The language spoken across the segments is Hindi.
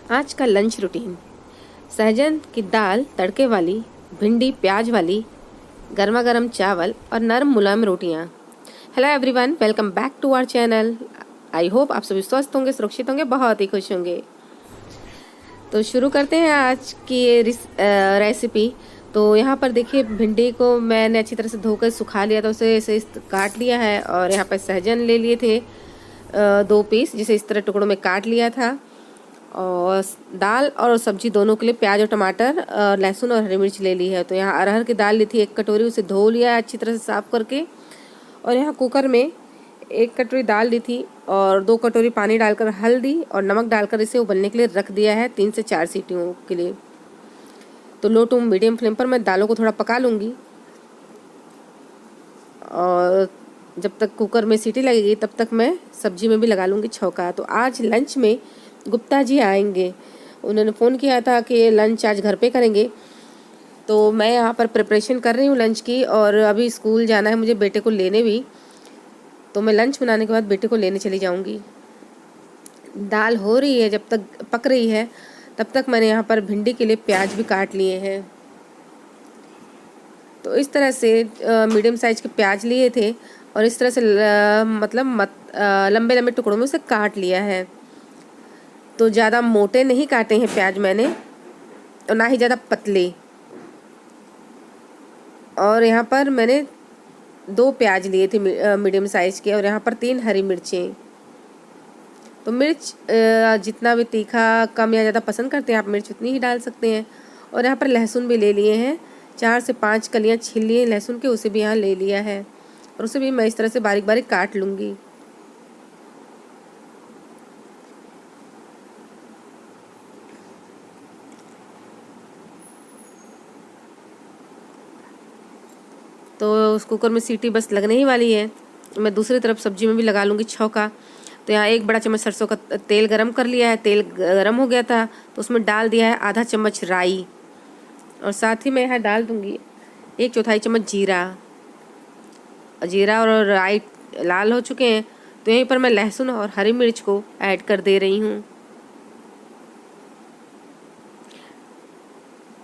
आज का लंच रूटीन। सहजन की दाल तड़के वाली, भिंडी प्याज वाली, गर्मा गर्म चावल और नरम मुलायम रोटियां। Hello everyone, welcome back to our channel. I hope आप सभी स्वस्थ होंगे, सुरक्षित होंगे, बहुत ही खुश होंगे। तो शुरू करते हैं आज की ये रेसिपी। तो यहाँ पर देखिए, भिंडी को मैंने अच्छी तरह से धोकर सुखा लिया था, उसे ऐसे काट लिया है। और यहाँ पर सहजन ले लिए थे 2 पीस, जिसे इस तरह टुकड़ों में काट लिया था। और दाल और सब्जी दोनों के लिए प्याज और टमाटर, लहसुन और हरी मिर्च ले ली है। तो यहाँ अरहर की दाल ली थी 1 कटोरी, उसे धो लिया अच्छी तरह से साफ करके। और यहाँ कुकर में 1 कटोरी दाल ली थी और 2 कटोरी पानी डालकर हल्दी और नमक डालकर इसे उबलने के लिए रख दिया है 3 से 4 सीटियों के लिए। तो लो टू मीडियम फ्लेम पर मैं दालों को थोड़ा पका लूँगी। और जब तक कुकर में सीटी लगेगी तब तक मैं सब्जी में भी लगा लूँगी छौंका। तो आज लंच में गुप्ता जी आएंगे, उन्होंने फ़ोन किया था कि लंच आज घर पे करेंगे। तो मैं यहाँ पर प्रिपरेशन कर रही हूँ लंच की, और अभी स्कूल जाना है मुझे बेटे को लेने भी। तो मैं लंच बनाने के बाद बेटे को लेने चली जाऊँगी। दाल हो रही है, जब तक पक रही है तब तक मैंने यहाँ पर भिंडी के लिए प्याज भी काट लिए हैं। तो इस तरह से मीडियम साइज के प्याज लिए थे और इस तरह से लंबे लंबे टुकड़ों में उसे काट लिया है। तो ज़्यादा मोटे नहीं काटे हैं प्याज मैंने, और ना ही ज़्यादा पतले। और यहाँ पर मैंने 2 प्याज लिए थे मीडियम साइज़ के, और यहाँ पर 3 हरी मिर्चें। तो मिर्च जितना भी तीखा कम या ज़्यादा पसंद करते हैं आप, मिर्च उतनी ही डाल सकते हैं। और यहाँ पर लहसुन भी ले लिए हैं, 4 से 5 कलियाँ छील लिए लहसुन के, उसे भी यहाँ ले लिया है। और उसे भी मैं इस तरह से बारीक बारीक काट लूँगी। तो उस कुकर में सीटी बस लगने ही वाली है। मैं दूसरी तरफ सब्जी में भी लगा लूँगी छौंका। तो यहाँ 1 बड़ा चम्मच सरसों का तेल गरम कर लिया है। तेल गरम हो गया था तो उसमें डाल दिया है आधा चम्मच राई, और साथ ही मैं यहाँ डाल दूँगी 1/4 चम्मच जीरा। जीरा और राई लाल हो चुके हैं, तो यहीं पर मैं लहसुन और हरी मिर्च को ऐड कर दे रही हूँ।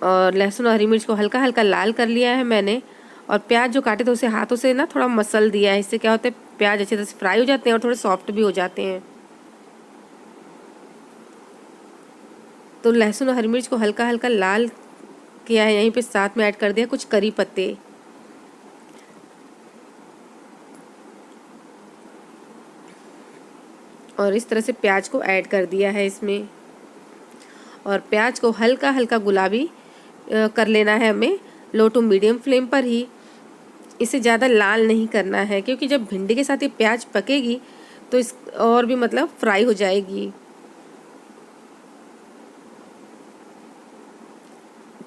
और लहसुन और हरी मिर्च को हल्का हल्का लाल कर लिया है मैंने। और प्याज जो काटे थे उसे हाथों से ना थोड़ा मसल दिया है। इससे क्या होता है, प्याज अच्छे तरह से फ्राई हो जाते हैं और थोड़े सॉफ्ट भी हो जाते हैं। तो लहसुन और हरी मिर्च को हल्का हल्का लाल किया है। यहीं पे साथ में ऐड कर दिया कुछ करी पत्ते। और इस तरह से प्याज को ऐड कर दिया है इसमें। और प्याज को हल्का हल्का गुलाबी कर लेना है हमें, लो टू मीडियम फ्लेम पर ही। इसे ज़्यादा लाल नहीं करना है, क्योंकि जब भिंडी के साथ ये प्याज पकेगी तो इस और भी फ्राई हो जाएगी।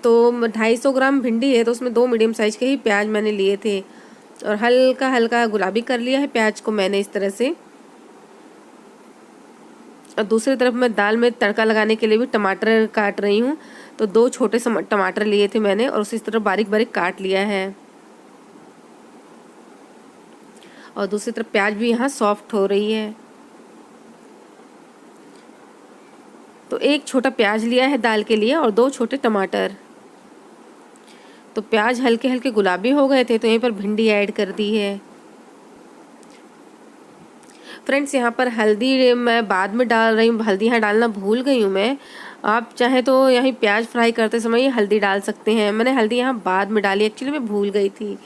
तो 250 ग्राम भिंडी है, तो उसमें 2 मीडियम साइज के ही प्याज मैंने लिए थे। और हल्का हल्का गुलाबी कर लिया है प्याज को मैंने इस तरह से। और दूसरी तरफ मैं दाल में तड़का लगाने के लिए भी टमाटर काट रही हूँ। तो 2 छोटे टमाटर लिए थे मैंने, और उसी तरफ बारीक बारीक काट लिया है। और दूसरी तरफ प्याज भी यहाँ सॉफ्ट हो रही है। तो 1 छोटा प्याज लिया है दाल के लिए और 2 छोटे टमाटर। तो प्याज हल्के हल्के गुलाबी हो गए थे, तो यहीं पर भिंडी ऐड कर दी है। फ्रेंड्स, यहाँ पर हल्दी मैं बाद में डाल रही हूँ, हल्दी यहाँ डालना भूल गई हूँ मैं। आप चाहे तो यहीं प्याज फ्राई करते समय हल्दी डाल सकते हैं। मैंने हल्दी यहाँ बाद में डाली, एक्चुअली मैं भूल गई थी।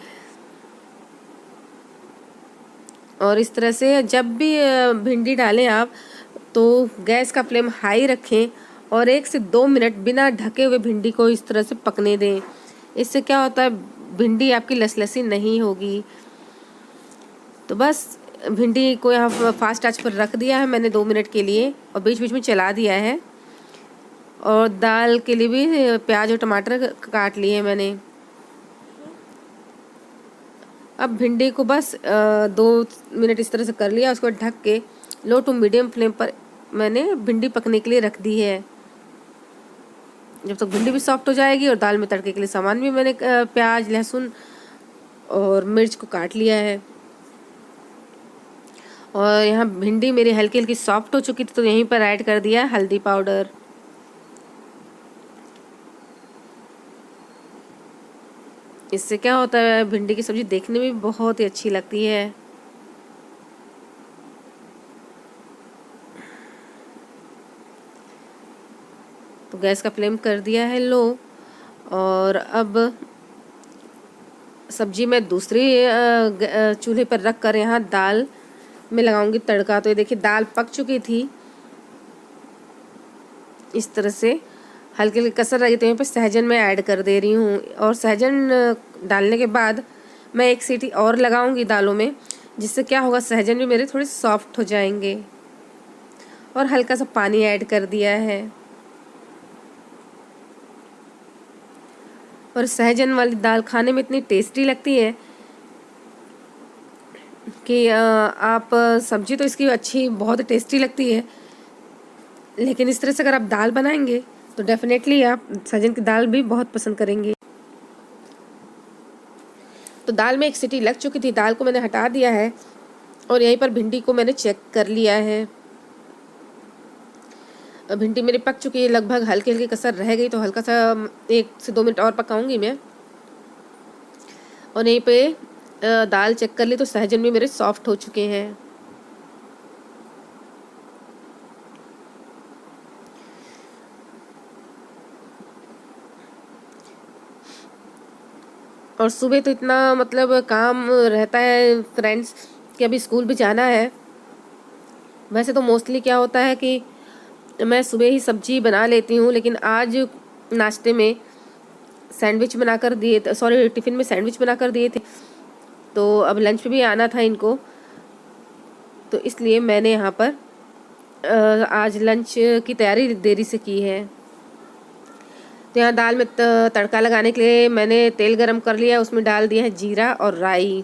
और इस तरह से जब भी भिंडी डालें आप, तो गैस का फ्लेम हाई रखें और 1 से 2 मिनट बिना ढके हुए भिंडी को इस तरह से पकने दें। इससे क्या होता है, भिंडी आपकी लसलसी नहीं होगी। तो बस भिंडी को यहाँ फास्ट आंच पर रख दिया है मैंने 2 मिनट के लिए, और बीच बीच में चला दिया है। और दाल के लिए भी प्याज और टमाटर काट लिए मैंने। अब भिंडी को बस 2 मिनट इस तरह से कर लिया, उसको ढक के लो टू मीडियम फ्लेम पर मैंने भिंडी पकने के लिए रख दी है। जब तक भिंडी भी सॉफ्ट हो जाएगी। और दाल में तड़के के लिए सामान भी मैंने प्याज, लहसुन और मिर्च को काट लिया है। और यहाँ भिंडी मेरी हल्की हल्की सॉफ्ट हो चुकी थी, तो यहीं पर ऐड कर दिया हल्दी पाउडर। इससे क्या होता है, भिंडी की सब्ज़ी देखने में बहुत ही अच्छी लगती है। तो गैस का फ्लेम कर दिया है लो, और अब सब्जी मैं दूसरी चूल्हे पर रख कर यहाँ दाल में लगाऊंगी तड़का। तो ये देखिए दाल पक चुकी थी इस तरह से, हल्की हल्की कसर रही, तो यहाँ पर सहजन मैं ऐड कर दे रही हूँ। और सहजन डालने के बाद मैं एक सीटी और लगाऊंगी दालों में, जिससे क्या होगा, सहजन भी मेरे थोड़े सॉफ्ट हो जाएंगे। और हल्का सा पानी ऐड कर दिया है। और सहजन वाली दाल खाने में इतनी टेस्टी लगती है कि आप सब्जी तो इसकी अच्छी बहुत टेस्टी लगती है, लेकिन इस तरह से अगर आप दाल बनाएंगे तो डेफिनेटली आप सहजन की दाल भी बहुत पसंद करेंगे। तो दाल में एक सीटी लग चुकी थी, दाल को मैंने हटा दिया है और यहीं पर भिंडी को मैंने चेक कर लिया है। भिंडी मेरी पक चुकी है, लगभग हल्की हल्की कसर रह गई, तो हल्का सा 1 से 2 मिनट और पकाऊंगी मैं। और यहीं पे दाल चेक कर ली तो सहजन भी मेरे सॉफ्ट हो चुके हैं। और सुबह तो इतना मतलब काम रहता है फ्रेंड्स कि अभी स्कूल भी जाना है। वैसे तो मोस्टली क्या होता है कि मैं सुबह ही सब्जी बना लेती हूँ, लेकिन आज नाश्ते में सैंडविच बनाकर दिए, सॉरी टिफ़िन में सैंडविच बनाकर दिए थे, तो अब लंच पे भी आना था इनको, तो इसलिए मैंने यहाँ पर आज लंच की तैयारी देरी से की है। तो यहाँ दाल में तड़का लगाने के लिए मैंने तेल गरम कर लिया, उसमें डाल दिया है जीरा और राई,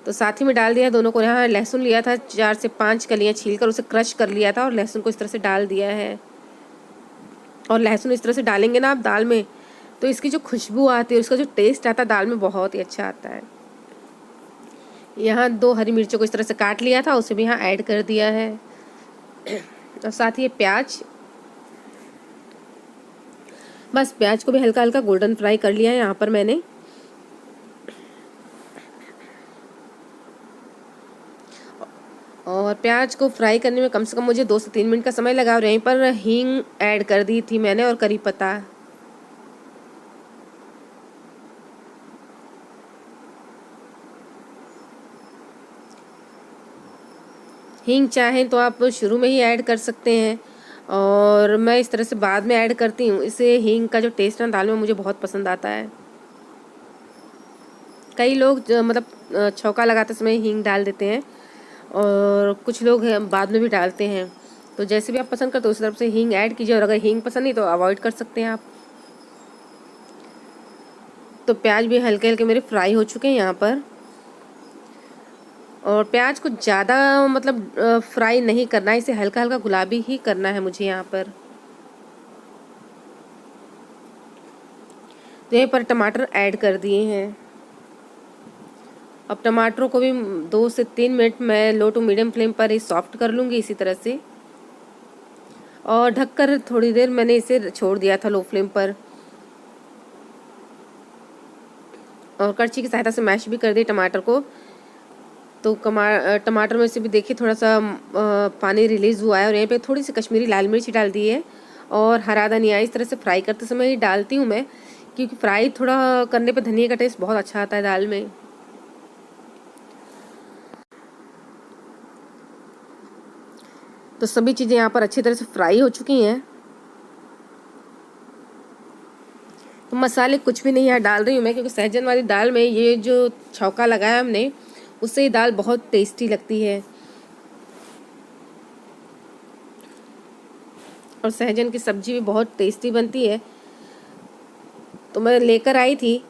तो साथ ही में डाल दिया दोनों को। यहाँ लहसुन लिया था 4 से 5 कलियाँ छीलकर उसे क्रश कर लिया था और लहसुन को इस तरह से डाल दिया है। और लहसुन इस तरह से डालेंगे ना आप दाल में, तो इसकी जो खुशबू आती है, उसका जो टेस्ट आता है दाल में, बहुत ही अच्छा आता है। यहाँ 2 हरी मिर्चों को इस तरह से काट लिया था, उसे भी यहाँ ऐड कर दिया है। और साथ ही ये प्याज, बस प्याज को भी हल्का हल्का गोल्डन फ्राई कर लिया है यहाँ पर मैंने। और प्याज को फ्राई करने में कम से कम मुझे 2 से 3 मिनट का समय लगा। और यहीं पर हींग ऐड कर दी थी मैंने और करी पत्ता। हींग चाहें तो आप शुरू में ही ऐड कर सकते हैं, और मैं इस तरह से बाद में ऐड करती हूँ। इससे हींग का जो टेस्ट है दाल में मुझे बहुत पसंद आता है। कई लोग मतलब छौंका लगाते समय हींग डाल देते हैं, और कुछ लोग बाद में भी डालते हैं। तो जैसे भी आप पसंद करते हो उस तरफ से हींग ऐड कीजिए, और अगर हींग पसंद नहीं तो अवॉइड कर सकते हैं आप। तो प्याज भी हल्के हल्के मेरे फ्राई हो चुके हैं यहाँ पर। और प्याज को ज़्यादा मतलब फ्राई नहीं करना है, इसे हल्का हल्का गुलाबी ही करना है मुझे यहाँ पर। तो यहाँ पर टमाटर ऐड कर दिए हैं। अब टमाटरों को भी 2 से 3 मिनट मैं लो टू मीडियम फ्लेम पर ही सॉफ्ट कर लूँगी इसी तरह से। और ढककर थोड़ी देर मैंने इसे छोड़ दिया था लो फ्लेम पर, और करछी की सहायता से मैश भी कर दी टमाटर को। तो टमाटर में से भी देखिए थोड़ा सा पानी रिलीज़ हुआ है। और यहाँ पे थोड़ी सी कश्मीरी लाल मिर्च डाल दी है और हरा धनिया। इस तरह से फ्राई करते समय ही डालती हूँ मैं, क्योंकि फ्राई थोड़ा करने पे धनिया का टेस्ट बहुत अच्छा आता है दाल में। तो सभी चीज़ें यहाँ पर अच्छी तरह से फ्राई हो चुकी हैं। तो मसाले कुछ भी नहीं यहाँ डाल रही हूँ मैं, क्योंकि सहजन वाली दाल में ये जो छौंका लगाया हमने, उससे ये दाल बहुत टेस्टी लगती है। और सहजन की सब्जी भी बहुत टेस्टी बनती है। तो मैं लेकर आई थी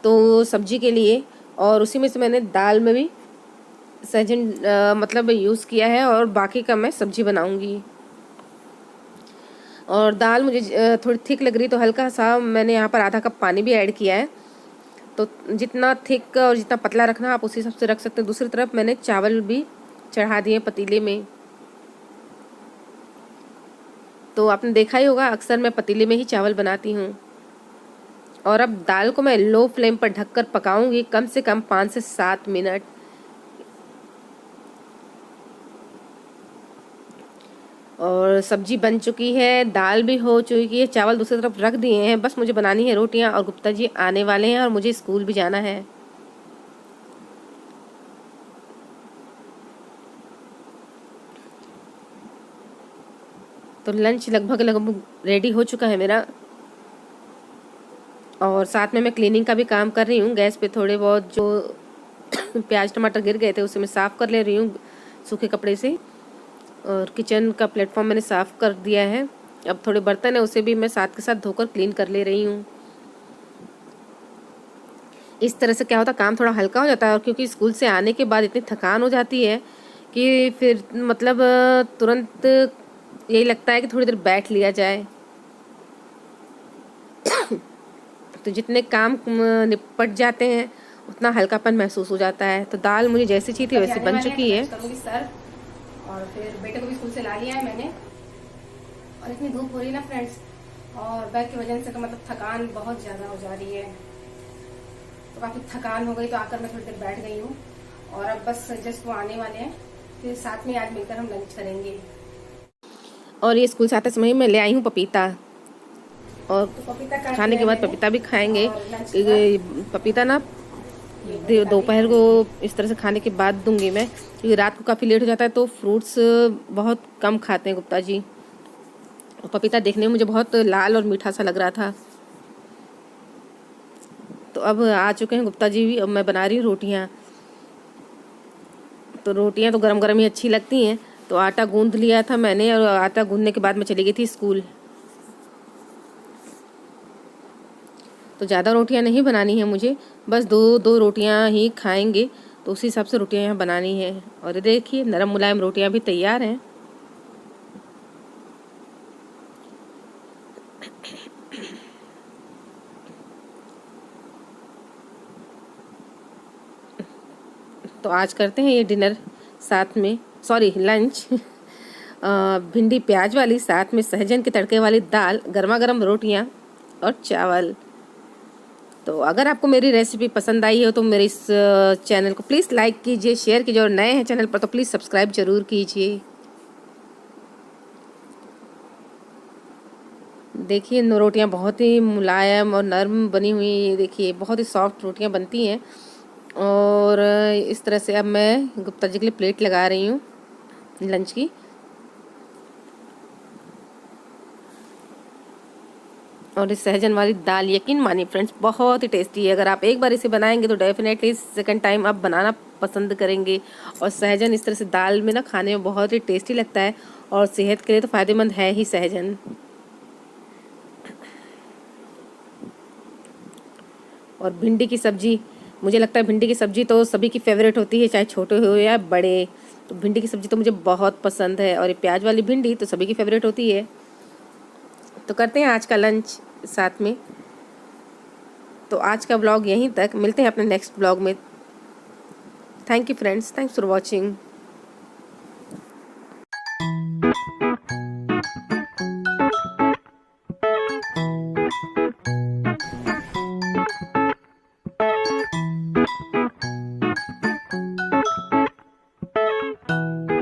तो सब्जी के लिए, और उसी में से मैंने दाल में भी सहजन मतलब यूज़ किया है, और बाकी का मैं सब्जी बनाऊंगी। और दाल मुझे थोड़ी थिक लग रही, तो हल्का सा मैंने यहाँ पर आधा कप पानी भी ऐड किया है। तो जितना थिक और जितना पतला रखना आप उसी हिसाब से रख सकते हैं। दूसरी तरफ मैंने चावल भी चढ़ा दिए पतीले में। तो आपने देखा ही होगा, अक्सर मैं पतीले में ही चावल बनाती हूँ। और अब दाल को मैं लो फ्लेम पर ढककर पकाऊंगी कम से कम 5 से 7 मिनट। और सब्जी बन चुकी है, दाल भी हो चुकी है, चावल दूसरी तरफ रख दिए हैं, बस मुझे बनानी है रोटियां। और गुप्ता जी आने वाले हैं और मुझे स्कूल भी जाना है। तो लंच लगभग रेडी हो चुका है मेरा। और साथ में मैं क्लीनिंग का भी काम कर रही हूँ। गैस पे थोड़े बहुत जो प्याज टमाटर गिर गए थे उसे मैं साफ़ कर ले रही हूँ सूखे कपड़े से। और किचन का प्लेटफॉर्म मैंने साफ़ कर दिया है। अब थोड़े बर्तन है उसे भी मैं साथ के साथ धोकर क्लीन कर ले रही हूँ। इस तरह से क्या होता है, काम थोड़ा हल्का हो जाता है। और क्योंकि स्कूल से आने के बाद इतनी थकान हो जाती है कि फिर मतलब तुरंत यही लगता है कि थोड़ी देर बैठ लिया जाए। तो जितने काम निपट जाते हैं उतना हल्कापन महसूस हो जाता है। तो दाल मुझे जैसी चाहिए थी वैसी बन चुकी है। सर और फिर बेटे को भी स्कूल से ला लिया है मैंने। और इतनी धूप हो रही है ना फ्रेंड्स, और बैग की वजह से तो मतलब थकान बहुत ज़्यादा हो जा रही है। तो काफ़ी थकान हो गई तो आकर मैं थोड़ी देर बैठ गई हूँ। और अब बस जस्ट वो आने वाले हैं, फिर साथ में आज मिलकर हम लंच करेंगे। और ये स्कूल से आते समय मैं ले आई हूँ पपीता। और तो पपीता खाने के बाद पपीता भी खाएंगे। पपीता ना दोपहर को इस तरह से खाने के बाद दूंगी मैं, क्योंकि रात को काफ़ी लेट हो जाता है तो फ्रूट्स बहुत कम खाते हैं गुप्ता जी। और पपीता देखने में मुझे बहुत लाल और मीठा सा लग रहा था। तो अब आ चुके हैं गुप्ता जी भी। अब मैं बना रही हूँ रोटियाँ। तो रोटियाँ तो गरम गरम ही अच्छी लगती हैं। तो आटा गूंद लिया था मैंने, और आटा गूंदने के बाद मैं चली गई थी स्कूल। तो ज़्यादा रोटियां नहीं बनानी है मुझे, बस दो रोटियां ही खाएंगे। तो उसी हिसाब से रोटियां यहाँ बनानी है। और ये देखिए नरम मुलायम रोटियां भी तैयार हैं। तो आज करते हैं ये डिनर साथ में, सॉरी लंच। भिंडी प्याज वाली, साथ में सहजन के तड़के वाली दाल, गर्मा गर्म रोटियां और चावल। तो अगर आपको मेरी रेसिपी पसंद आई हो तो मेरे इस चैनल को प्लीज़ लाइक कीजिए, शेयर कीजिए। और नए हैं चैनल पर तो प्लीज़ सब्सक्राइब जरूर कीजिए। देखिए रोटियां बहुत ही मुलायम और नरम बनी हुई, देखिए बहुत ही सॉफ्ट रोटियां बनती हैं। और इस तरह से अब मैं गुप्ता जी के लिए प्लेट लगा रही हूँ लंच की। और इस सहजन वाली दाल यकीन मानिए फ्रेंड्स बहुत ही टेस्टी है। अगर आप एक बार इसे बनाएंगे तो डेफिनेटली सेकंड टाइम आप बनाना पसंद करेंगे। और सहजन इस तरह से दाल में ना खाने में बहुत ही टेस्टी लगता है। और सेहत के लिए तो फ़ायदेमंद है ही सहजन। और भिंडी की सब्ज़ी, मुझे लगता है भिंडी की सब्ज़ी तो सभी की फेवरेट होती है, चाहे छोटे हो या बड़े। तो भिंडी की सब्ज़ी तो मुझे बहुत पसंद है। और ये प्याज वाली भिंडी तो सभी की फेवरेट होती है। तो करते हैं आज का लंच साथ में। तो आज का ब्लॉग यहीं तक, मिलते हैं अपने नेक्स्ट ब्लॉग में। Thank you friends, thanks for watching.